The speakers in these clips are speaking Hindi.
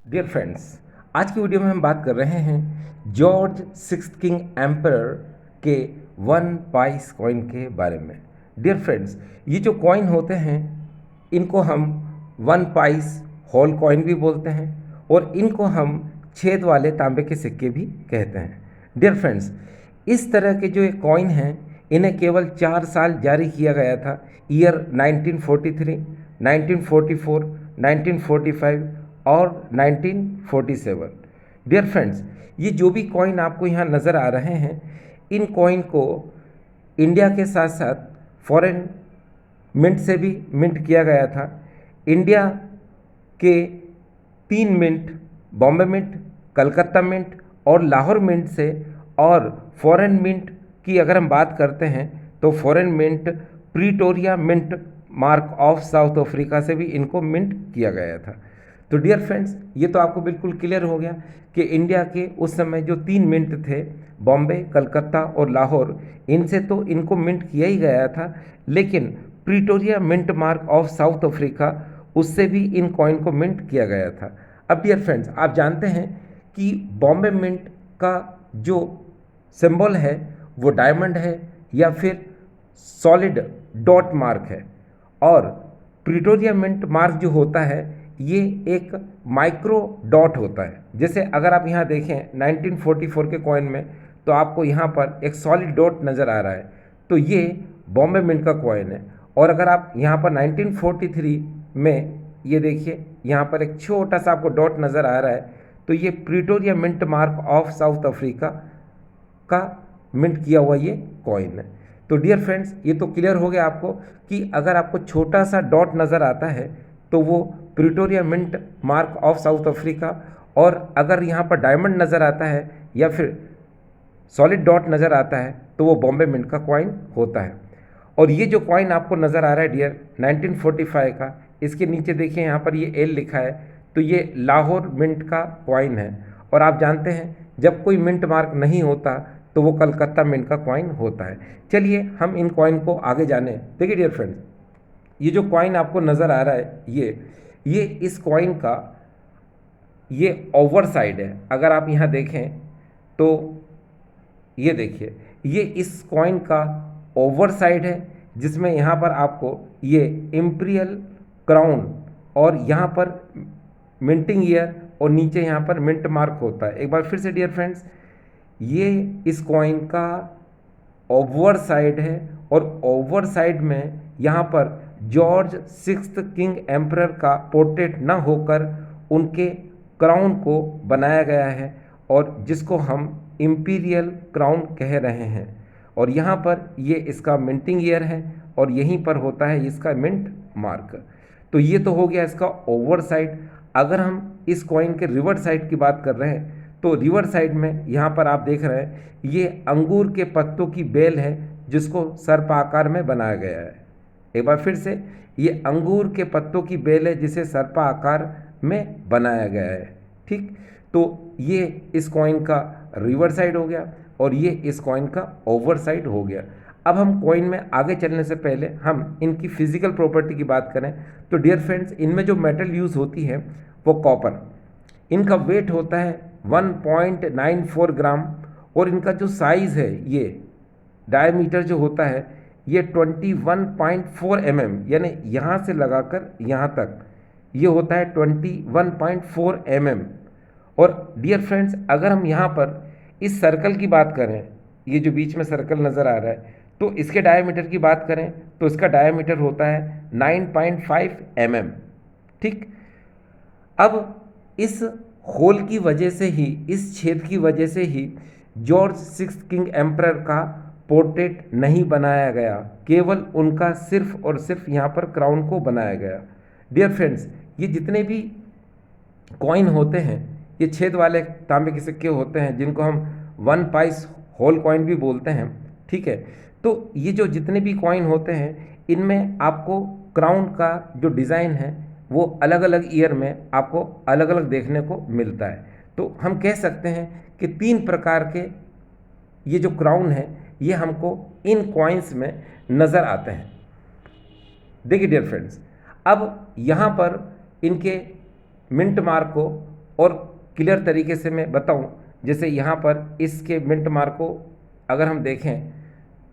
डियर फ्रेंड्स, आज की वीडियो में हम बात कर रहे हैं जॉर्ज सिक्स्थ किंग एम्परर के वन पाइस कॉइन के बारे में। डियर फ्रेंड्स, ये जो कॉइन होते हैं इनको हम वन पाइस होल कॉइन भी बोलते हैं और इनको हम छेद वाले तांबे के सिक्के भी कहते हैं। डियर फ्रेंड्स, इस तरह के जो ये कॉइन हैं इन्हें केवल 4 साल जारी किया गया था। ईयर 1943, 1944, 1945 और 1947। डियर फ्रेंड्स, ये जो भी कॉइन आपको यहाँ नज़र आ रहे हैं इन कॉइन को इंडिया के साथ साथ फॉरेन मिंट से भी मिंट किया गया था। इंडिया के 3 mint, Bombay mint, Calcutta mint और लाहौर मिंट से, और फॉरेन मिंट की अगर हम बात करते हैं तो foreign mint Pretoria mint mark of South Africa से भी इनको मिंट किया गया था। तो डियर फ्रेंड्स, ये तो आपको बिल्कुल क्लियर हो गया कि इंडिया के उस समय जो 3 मिंट थे, बॉम्बे, कलकत्ता और लाहौर, इनसे तो इनको मिंट किया ही गया था, लेकिन Pretoria mint mark of South Africa, उससे भी इन कॉइन को मिंट किया गया था। अब डियर फ्रेंड्स, आप जानते हैं कि बॉम्बे मिंट का जो सिंबल है वो डायमंड है या फिर सॉलिड डॉट मार्क है, और प्रीटोरिया मिंट मार्क जो होता है ये एक माइक्रो डॉट होता है। जैसे अगर आप यहाँ देखें 1944 के कॉइन में तो आपको यहाँ पर एक सॉलिड डॉट नज़र आ रहा है, तो ये बॉम्बे मिंट का कॉइन है। और अगर आप यहाँ पर 1943 में ये देखिए, यहाँ पर एक छोटा सा आपको डॉट नज़र आ रहा है, तो ये Pretoria mint mark of South Africa का मिंट किया हुआ ये कॉइन है। तो डियर फ्रेंड्स, ये तो क्लियर हो गया आपको कि अगर आपको छोटा सा डॉट नज़र आता है तो वो Pretoria mint mark of South Africa, और अगर यहाँ पर डायमंड नज़र आता है या फिर सॉलिड डॉट नज़र आता है तो वो बॉम्बे मिंट का कॉइन होता है। और ये जो कॉइन आपको नज़र आ रहा है डियर 1945 का, इसके नीचे देखिए यहाँ पर ये एल लिखा है, तो ये लाहौर मिंट का कॉइन है। और आप जानते हैं जब कोई मिंट मार्क नहीं होता तो वो कलकत्ता मिंट का कॉइन होता है। चलिए हम इन कॉइन को आगे जाने। देखिए डियर फ्रेंड्स, ये जो कॉइन आपको नज़र आ रहा है ये इस कॉइन का ये ओवर साइड है। अगर आप यहाँ देखें तो ये देखिए, ये इस कॉइन का ओवर साइड है, जिसमें यहाँ पर आपको ये इम्पीरियल क्राउन और यहाँ पर मिंटिंग ईयर और नीचे यहाँ पर मिंट मार्क होता है। एक बार फिर से डियर फ्रेंड्स, ये इस कॉइन का ओवर साइड है, और ओवर साइड में यहाँ पर जॉर्ज सिक्स्थ किंग एम्परर का पोर्ट्रेट न होकर उनके क्राउन को बनाया गया है, और जिसको हम इम्पीरियल क्राउन कह रहे हैं। और यहाँ पर ये इसका मिंटिंग ईयर है और यहीं पर होता है इसका मिंट मार्क। तो ये तो हो गया इसका ओवर साइड। अगर हम इस कॉइन के रिवर्स साइड की बात कर रहे हैं तो रिवर्स साइड में यहाँ पर आप देख रहे हैं ये अंगूर के पत्तों की बेल है, जिसको सर्प आकार में बनाया गया है। एक बार फिर से, ये अंगूर के पत्तों की बेल है जिसे सर्प आकार में बनाया गया है। ठीक, तो ये इस कॉइन का रिवर साइड हो गया और ये इस कॉइन का ओवर साइड हो गया। अब हम कॉइन में आगे चलने से पहले हम इनकी फिजिकल प्रॉपर्टी की बात करें तो डियर फ्रेंड्स, इनमें जो मेटल यूज़ होती है वो कॉपर। इनका वेट होता है 1.94 ग्राम, और इनका जो साइज़ है, ये डायमीटर जो होता है ये 21.4 यानी यहाँ से लगाकर यहाँ तक ये होता है 21.4 और डियर फ्रेंड्स, अगर हम यहाँ पर इस सर्कल की बात करें, ये जो बीच में सर्कल नज़र आ रहा है, तो इसके डायमीटर की बात करें तो इसका डायमीटर होता है 9.5 ठीक। अब इस होल की वजह से ही, इस छेद की वजह से ही जॉर्ज सिक्स्थ किंग एम्परर का पोर्ट्रेट नहीं बनाया गया, केवल उनका सिर्फ और सिर्फ यहाँ पर क्राउन को बनाया गया। डियर फ्रेंड्स, ये जितने भी कॉइन होते हैं ये छेद वाले तांबे के सिक्के होते हैं, जिनको हम वन पाइस होल कॉइन भी बोलते हैं। ठीक है, तो ये जो जितने भी कॉइन होते हैं इनमें आपको क्राउन का जो डिज़ाइन है वो अलग अलग ईयर में आपको अलग अलग देखने को मिलता है। तो हम कह सकते हैं कि 3 प्रकार के ये जो क्राउन है ये हमको इन कॉइन्स में नज़र आते हैं। देखिए डियर फ्रेंड्स, अब यहाँ पर इनके मिंट मार्क को और क्लियर तरीके से मैं बताऊं, जैसे यहाँ पर इसके मिंट मार्क को अगर हम देखें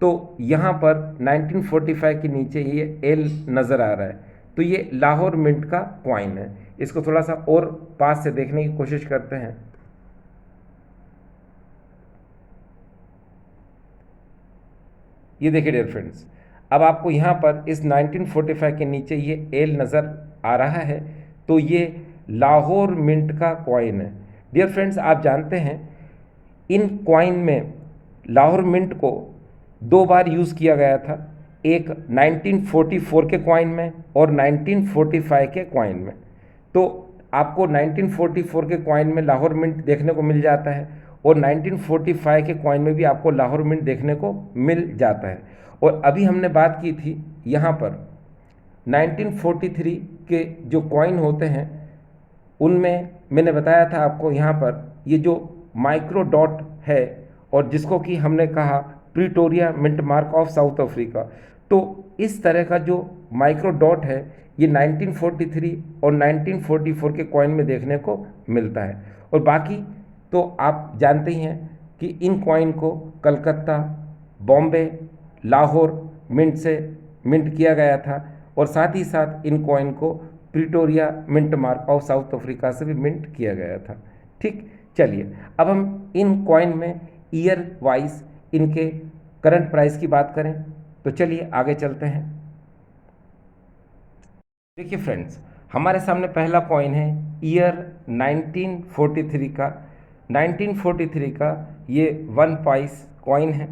तो यहाँ पर 1945 के नीचे ये एल नज़र आ रहा है, तो ये लाहौर मिंट का कॉइन है। इसको थोड़ा सा और पास से देखने की कोशिश करते हैं। ये देखिए डियर फ्रेंड्स, अब आपको यहाँ पर इस 1945 के नीचे ये एल नज़र आ रहा है, तो ये लाहौर मिंट का कॉइन है। डियर फ्रेंड्स, आप जानते हैं इन कॉइन में लाहौर मिंट को दो बार यूज़ किया गया था, एक 1944 के कॉइन में और 1945 के कॉइन में। तो आपको 1944 के कॉइन में लाहौर मिंट देखने को मिल जाता है और 1945 के कॉइन में भी आपको लाहौर मिंट देखने को मिल जाता है। और अभी हमने बात की थी यहाँ पर 1943 के जो कॉइन होते हैं उनमें मैंने बताया था आपको यहाँ पर ये जो माइक्रो डॉट है और जिसको कि हमने कहा Pretoria mint mark of South Africa, तो इस तरह का जो माइक्रो डॉट है ये 1943 और 1944 के कॉइन में देखने को मिलता है। और बाकी तो आप जानते ही हैं कि इन कॉइन को कलकत्ता, बॉम्बे, लाहौर मिंट से मिंट किया गया था और साथ ही साथ इन कॉइन को Pretoria mint mark of South Africa से भी मिंट किया गया था। ठीक, चलिए अब हम इन कॉइन में ईयर वाइज इनके करंट प्राइस की बात करें तो चलिए आगे चलते हैं। देखिए फ्रेंड्स, हमारे सामने पहला कॉइन है ईयर 1943 का। 1943 का ये 1 पाइस कॉइन है।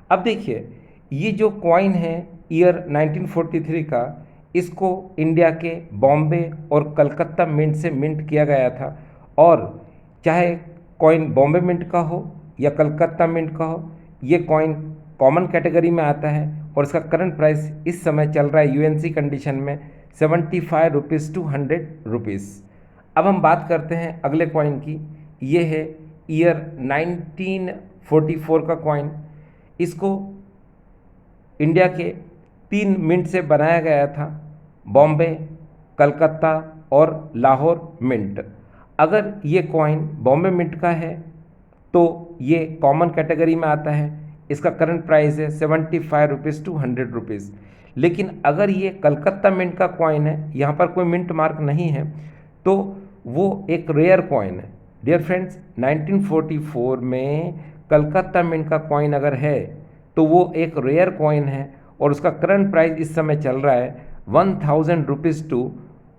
अब देखिए ये जो कॉइन है ईयर 1943 का, इसको इंडिया के बॉम्बे और कलकत्ता मिंट से मिंट किया गया था। और चाहे कॉइन बॉम्बे मिंट का हो या कलकत्ता मिंट का हो, ये कॉइन कॉमन कैटेगरी में आता है और इसका करंट प्राइस इस समय चल रहा है यूएनसी कंडीशन में 75 रुपीज़ टू 100 रुपीज़। अब हम बात करते हैं अगले कॉइन की। ये है ईयर 1944 का कॉइन। इसको इंडिया के 3 मिंट से बनाया गया था, बॉम्बे, कलकत्ता और लाहौर मिंट। अगर ये कॉइन बॉम्बे मिंट का है तो ये कॉमन कैटेगरी में आता है, इसका करंट प्राइस है 75 रुपीज़ टू 100 रुपीज़। लेकिन अगर ये कलकत्ता मिंट का कॉइन है, यहाँ पर कोई मिंट मार्क नहीं है, तो वो एक रेयर कॉइन है। डियर फ्रेंड्स, 1944 में कलकत्ता मिंट का कॉइन अगर है तो वो एक रेयर कॉइन है और उसका करंट प्राइस इस समय चल रहा है 1000 रुपीज़ टू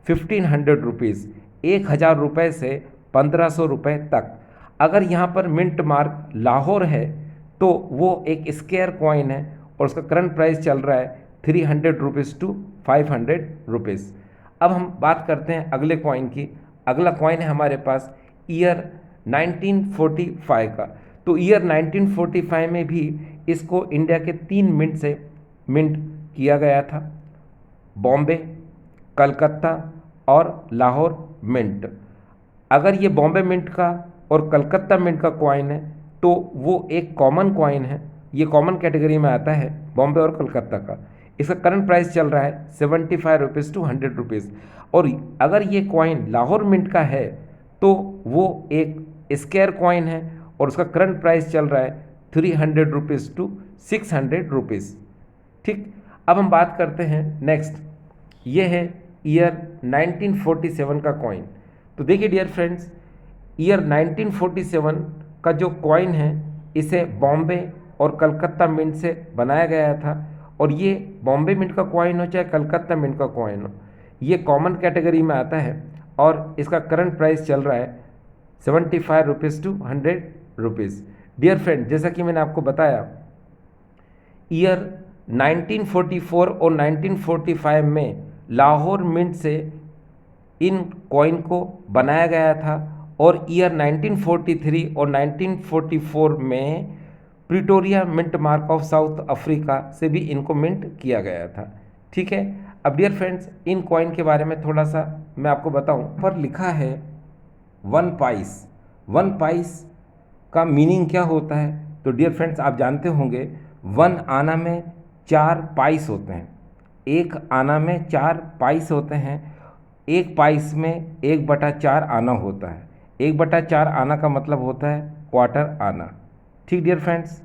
1500 रुपीज़, 1000 रुपये से 1500 रुपये तक। अगर यहाँ पर मिंट मार्क लाहौर है तो वो एक स्क्वायर कॉइन है और उसका करंट प्राइस चल रहा है 300 रुपीज़ टू 500 रुपीज़। अब हम बात करते हैं अगले कॉइन की। अगला कॉइन है हमारे पास ईयर 1945 का। तो ईयर 1945 में भी इसको इंडिया के 3 मिंट से मिंट किया गया था, बॉम्बे, कलकत्ता और लाहौर मिंट। अगर ये बॉम्बे मिंट का और कलकत्ता मिंट का कॉइन है तो वो एक कॉमन कॉइन है, ये कॉमन कैटेगरी में आता है, बॉम्बे और कलकत्ता का। इसका करंट प्राइस चल रहा है 75 रुपीज़ टू 100 रुपीज़। और अगर ये कॉइन लाहौर मिंट का है तो वो एक स्क्वायर कॉइन है और उसका करंट प्राइस चल रहा है 300 रुपीज़ टू 600 रुपीज़। ठीक, अब हम बात करते हैं नेक्स्ट। ये है ईयर 1947 का कॉइन। तो देखिए डियर फ्रेंड्स, ईयर 1947 का जो कॉइन है इसे बॉम्बे और कलकत्ता मिंट से बनाया गया था। और ये बॉम्बे मिंट का कॉइन हो चाहे कलकत्ता मिंट का कॉइन हो, ये कॉमन कैटेगरी में आता है और इसका करंट प्राइस चल रहा है 75 rupees to 100 rupees. Dear friend, जैसा कि मैंने आपको बताया, ईयर 1944 और 1945 में लाहौर मिंट से इन कॉइन को बनाया गया था और ईयर 1943 और 1944 में Pretoria mint mark of South Africa से भी इनको मिंट किया गया था। ठीक है, अब डियर फ्रेंड्स, इन कॉइन के बारे में थोड़ा सा मैं आपको बताऊं। पर लिखा है 1 पाइस। 1 पाइस का मीनिंग क्या होता है? तो डियर फ्रेंड्स, आप जानते होंगे 1 आना में 4 पाइस होते हैं, 1 आना में 4 पाइस होते हैं, 1 पाइस में 1/4 आना होता है। 1/4 आना का मतलब होता है क्वार्टर आना। ठीक डियर फ्रेंड्स।